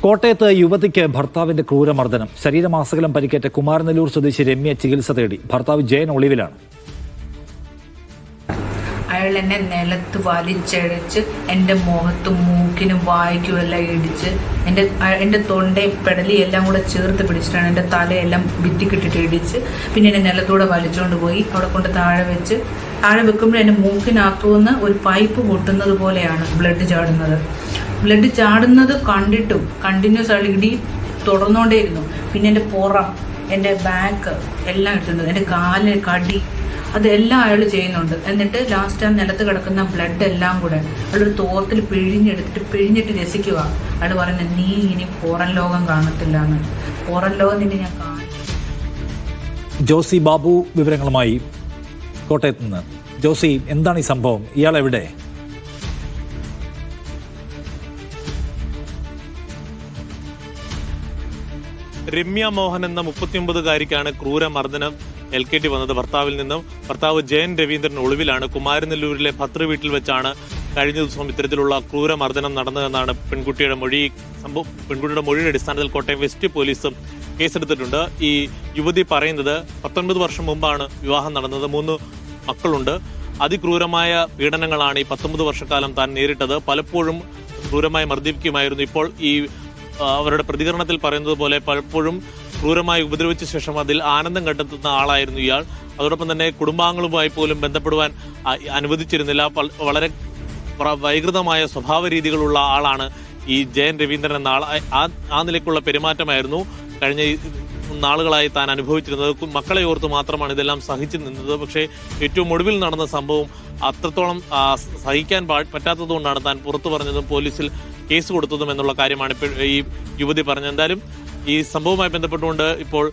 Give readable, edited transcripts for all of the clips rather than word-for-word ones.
കോട്ടയത്ത് യുവതിക്ക് ഭർത്താവിന്റെ ക്രൂരമർദ്ദനം. ശരീരമാസകലം പരിക്കേറ്റ കുമാരനെല്ലൂർ സ്വദേശി രമ്യ ചികിത്സ തേടി. ഭർത്താവ് ജയൻ ഒളിവിലാണ്. അയാൾ എന്നെ നിലത്ത് വലിച്ചഴച്ച് എൻ്റെ മുഖത്തും മൂക്കിനും വായ്ക്കും എല്ലാം ഇടിച്ച് എൻ്റെ തൊണ്ടയും പെടലി എല്ലാം കൂടെ ചേർത്ത് പിടിച്ചിട്ടാണ് എൻ്റെ തലയെല്ലാം ഭിത്തിക്കിട്ടിട്ട് ഇടിച്ച് പിന്നെ എന്നെ നിലത്തൂടെ വലിച്ചുകൊണ്ട് പോയി അവിടെ കൊണ്ട് താഴെ വെക്കുമ്പോൾ എൻ്റെ മൂക്കിനകത്തുനിന്ന് ഒരു പൈപ്പ് പൊട്ടുന്നത് പോലെയാണ് ബ്ലഡ് ചാടുന്നത് കണ്ടിട്ടും കണ്ടിന്യൂസ് ആയിട്ട് ഇടി തുടർന്നുകൊണ്ടേയിരുന്നു. പിന്നെ എൻ്റെ പുറം, എൻ്റെ ബാക്ക് എല്ലാം ഇട്ടുന്നത്, എൻ്റെ കാലിന് കടി, അതെല്ലാം അയാൾ ചെയ്യുന്നുണ്ട്. എന്നിട്ട് ലാസ്റ്റ് ആ നിലത്ത് കിടക്കുന്ന ബ്ലഡ് എല്ലാം കൂടെ അയാളൊരു തോർത്തിൽ പിഴിഞ്ഞിട്ട് രസിക്കുക. അയാൾ പറയുന്നത്, നീ ഇനി പുറം ലോകം കാണത്തില്ല എന്ന്. പുറം ലോകം നിന്നെ ഞാൻ കാണും. ജോസി ബാബു വിവരങ്ങളുമായി കോട്ടയത്ത് നിന്ന്. ജോസി, എന്താണ് ഈ സംഭവം? ഇയാൾ എവിടെ? രമ്യ മോഹൻ എന്ന 39-കാരിക്കാണ് ക്രൂരമർദ്ദനം ഏൽക്കേണ്ടി വന്നത് ഭർത്താവിൽ നിന്നും. ഭർത്താവ് ജയൻ രവീന്ദ്രൻ ഒളിവിലാണ്. കുമാരനെല്ലൂരിലെ ഭർതൃ വീട്ടിൽ വെച്ചാണ് കഴിഞ്ഞ ദിവസം ഇത്തരത്തിലുള്ള ക്രൂരമർദ്ദനം നടന്നതെന്നാണ് പെൺകുട്ടിയുടെ മൊഴിയുടെ അടിസ്ഥാനത്തിൽ കോട്ടയം വെസ്റ്റ് പോലീസും കേസെടുത്തിട്ടുണ്ട്. ഈ യുവതി പറയുന്നത് 19 വർഷം മുമ്പാണ് വിവാഹം നടന്നത്. 3 മക്കളുണ്ട്. അതിക്രൂരമായ പീഡനങ്ങളാണ് ഈ 19 വർഷക്കാലം താൻ നേരിട്ടത്. പലപ്പോഴും ക്രൂരമായി മർദ്ദിപ്പിക്കുമായിരുന്നു. ഇപ്പോൾ ഈ അവരുടെ പ്രതികരണത്തിൽ പറയുന്നത് പോലെ പലപ്പോഴും ക്രൂരമായി ഉപദ്രവിച്ച ശേഷം അതിൽ ആനന്ദം കണ്ടെത്തുന്ന ആളായിരുന്നു ഇയാൾ. അതോടൊപ്പം തന്നെ കുടുംബാംഗങ്ങളുമായി പോലും ബന്ധപ്പെടുവാൻ അനുവദിച്ചിരുന്നില്ല. വളരെ വൈകൃതമായ സ്വഭാവ രീതികളുള്ള ആളാണ് ഈ ജയൻ രവീന്ദ്രൻ എന്ന ആൾ. ആ നിലയ്ക്കുള്ള പെരുമാറ്റമായിരുന്നു കഴിഞ്ഞ നാളുകളായി താൻ അനുഭവിച്ചിരുന്നത്. മക്കളെ ഓർത്ത് മാത്രമാണ് ഇതെല്ലാം സഹിച്ചു നിന്നത്. പക്ഷേ ഏറ്റവും ഒടുവിൽ നടന്ന സംഭവം അത്രത്തോളം സഹിക്കാൻ പറ്റാത്തതുകൊണ്ടാണ് താൻ പുറത്തു പറഞ്ഞതും പോലീസിൽ കേസ് കൊടുത്തതും എന്നുള്ള കാര്യമാണ് ഈ യുവതി പറഞ്ഞത്. എന്തായാലും ഈ സംഭവവുമായി ബന്ധപ്പെട്ടുകൊണ്ട് ഇപ്പോൾ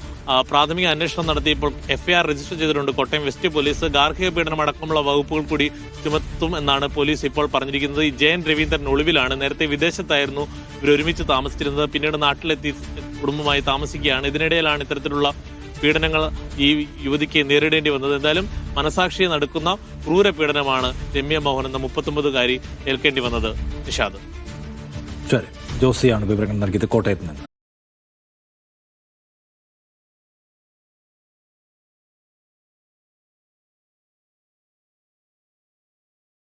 പ്രാഥമിക അന്വേഷണം നടത്തി ഇപ്പോൾ FIR രജിസ്റ്റർ ചെയ്തിട്ടുണ്ട് കോട്ടയം വെസ്റ്റ് പോലീസ്. ഗാർഹിക പീഡനം അടക്കമുള്ള വകുപ്പുകൾ കൂടി ചുമത്തും എന്നാണ് പോലീസ് ഇപ്പോൾ പറഞ്ഞിരിക്കുന്നത്. ഈ ജയൻ രവീന്ദ്രൻ ഒളിവിലാണ്. നേരത്തെ വിദേശത്തായിരുന്നു ഇവരൊരുമിച്ച് താമസിച്ചിരുന്നത്. പിന്നീട് നാട്ടിലെത്തി കുടുംബമായി താമസിക്കുകയാണ്. ഇതിനിടയിലാണ് ഇത്തരത്തിലുള്ള പീഡനങ്ങൾ ഈ യുവതിക്ക് നേരിടേണ്ടി വന്നത്. എന്തായാലും മനസാക്ഷിയെ നടുക്കുന്ന ക്രൂര പീഡനമാണ് രമ്യ മോഹൻ എന്ന 39-കാരി ഏൽക്കേണ്ടി വന്നത്. നിഷാദ്. ശരി, ജോസിയാണ് വിവരങ്ങൾ നൽകിയത് കോട്ടയത്ത് നിന്ന്.